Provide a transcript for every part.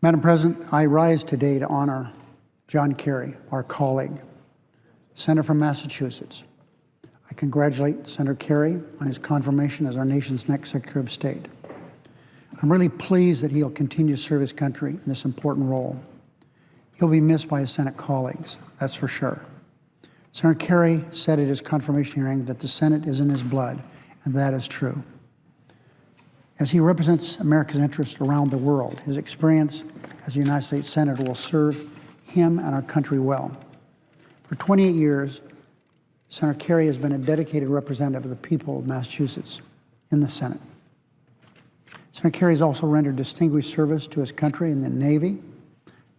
Madam President, I rise today to honor John Kerry, our colleague, Senator from Massachusetts. I congratulate Senator Kerry on his confirmation as our nation's next Secretary of State. I'm really pleased that he'll continue to serve his country in this important role. He'll be missed by his Senate colleagues, that's for sure. Senator Kerry said at his confirmation hearing that the Senate is in his blood, and that is true. As he represents America's interests around the world, his experience as a United States Senator will serve him and our country well. For 28 years, Senator Kerry has been a dedicated representative of the people of Massachusetts in the Senate. Senator Kerry has also rendered distinguished service to his country in the Navy,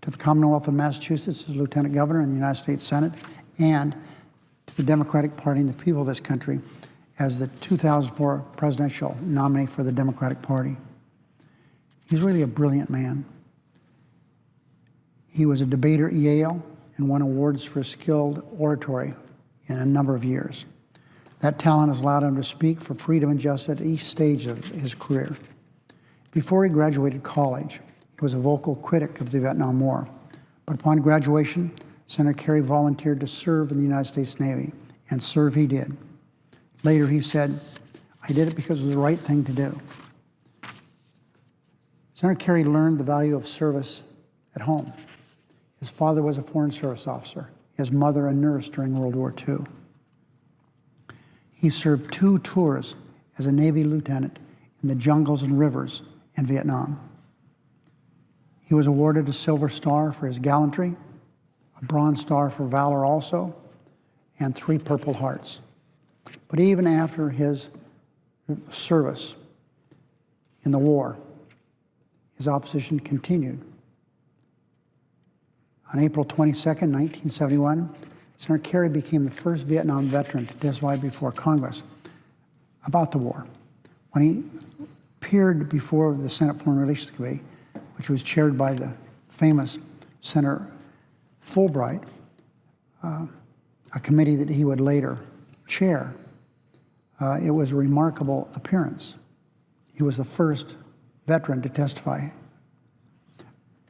to the Commonwealth of Massachusetts as Lieutenant Governor in the United States Senate, and to the Democratic Party and the people of this country as the 2004 presidential nominee for the Democratic Party. He's really a brilliant man. He was a debater at Yale and won awards for skilled oratory in a number of years. That talent has allowed him to speak for freedom and justice at each stage of his career. Before he graduated college, he was a vocal critic of the Vietnam War. But upon graduation, Senator Kerry volunteered to serve in the United States Navy, and serve he did. Later he said, "I did it because it was the right thing to do." Senator Kerry learned the value of service at home. His father was a Foreign Service officer, his mother a nurse during World War II. He served 2 tours as a Navy lieutenant in the jungles and rivers in Vietnam. He was awarded a Silver Star for his gallantry, a Bronze Star for valor also, and 3 Purple Hearts. But even after his service in the war, his opposition continued. On April 22nd, 1971, Senator Kerry became the first Vietnam veteran to testify before Congress about the war. When he appeared before the Senate Foreign Relations Committee, which was chaired by the famous Senator Fulbright, a committee that he would later chair, it was a remarkable appearance. He was the first veteran to testify.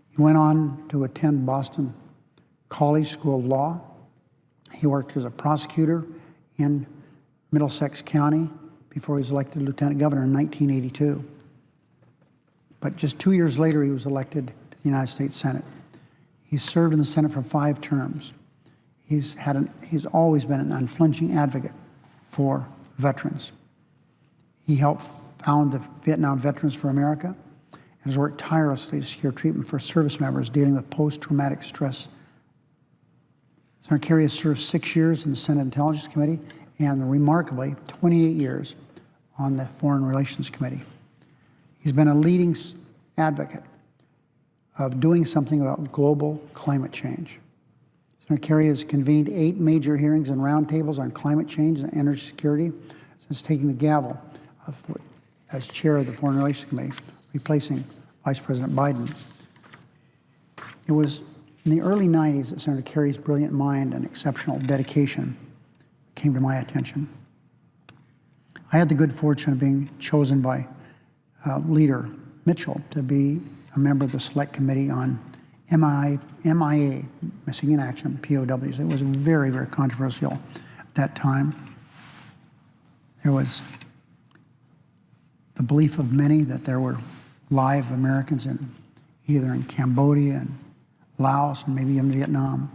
He went on to attend Boston College School of Law. He worked as a prosecutor in Middlesex County before he was elected Lieutenant Governor in 1982. But just 2 years later, he was elected to the United States Senate. He served in the Senate for 5 terms. He's always been an unflinching advocate for veterans. He helped found the Vietnam Veterans for America and has worked tirelessly to secure treatment for service members dealing with post-traumatic stress. Senator Kerry has served 6 years in the Senate Intelligence Committee and, remarkably, 28 years on the Foreign Relations Committee. He's been a leading advocate of doing something about global climate change. Senator Kerry has convened 8 major hearings and roundtables on climate change and energy security since taking the gavel as chair of the Foreign Relations Committee, replacing Vice President Biden. It was in the early 90s that Senator Kerry's brilliant mind and exceptional dedication came to my attention. I had the good fortune of being chosen by Leader Mitchell to be a member of the Select Committee on MIA, Missing in Action, POWs. It was very, very controversial at that time. There was the belief of many that there were live Americans either in Cambodia and Laos and maybe even Vietnam.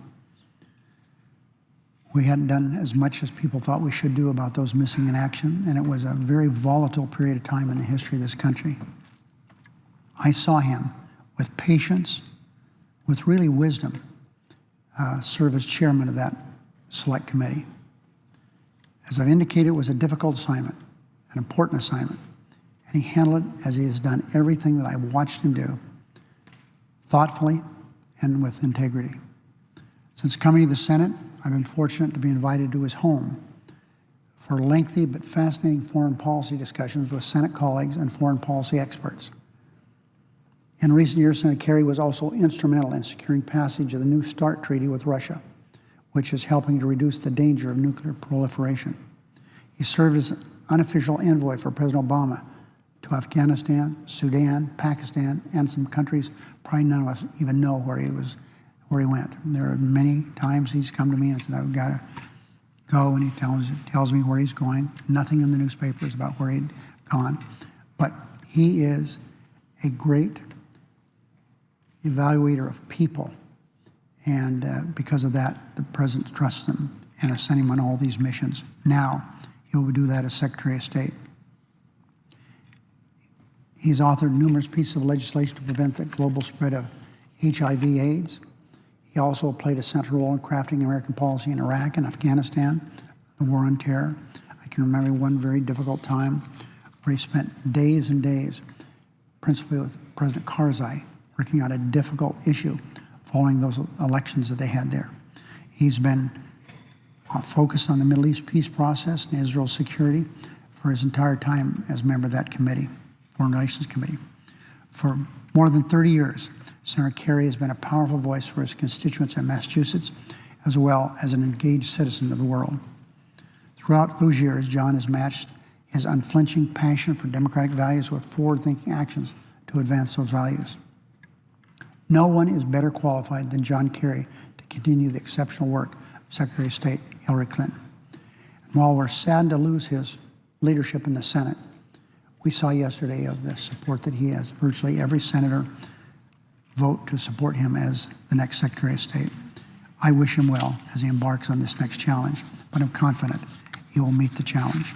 We hadn't done as much as people thought we should do about those missing in action, and it was a very volatile period of time in the history of this country. I saw him with patience, with really wisdom, serve as chairman of that select committee. As I've indicated, it was a difficult assignment, an important assignment, and he handled it as he has done everything that I watched him do, thoughtfully and with integrity. Since coming to the Senate, I've been fortunate to be invited to his home for lengthy but fascinating foreign policy discussions with Senate colleagues and foreign policy experts. In recent years, Senator Kerry was also instrumental in securing passage of the New START treaty with Russia, which is helping to reduce the danger of nuclear proliferation. He served as an unofficial envoy for President Obama to Afghanistan, Sudan, Pakistan, and some countries probably none of us even know where he went. There are many times he's come to me and said, I've got to go, and he tells me where he's going. Nothing in the newspapers about where he'd gone. But he is a great evaluator of people. And because of that, the president trusts him and has sent him on all these missions. Now, he will do that as Secretary of State. He's authored numerous pieces of legislation to prevent the global spread of HIV/AIDS. He also played a central role in crafting American policy in Iraq and Afghanistan, the war on terror. I can remember one very difficult time where he spent days and days, principally with President Karzai, working on a difficult issue following those elections that they had there. He's been focused on the Middle East peace process and Israel's security for his entire time as a member of that committee, Foreign Relations Committee. For more than 30 years, Senator Kerry has been a powerful voice for his constituents in Massachusetts, as well as an engaged citizen of the world. Throughout those years, John has matched his unflinching passion for democratic values with forward-thinking actions to advance those values. No one is better qualified than John Kerry to continue the exceptional work of Secretary of State Hillary Clinton. And while we're saddened to lose his leadership in the Senate, we saw yesterday of the support that he has. Virtually every senator vote to support him as the next Secretary of State. I wish him well as he embarks on this next challenge, but I'm confident he will meet the challenge.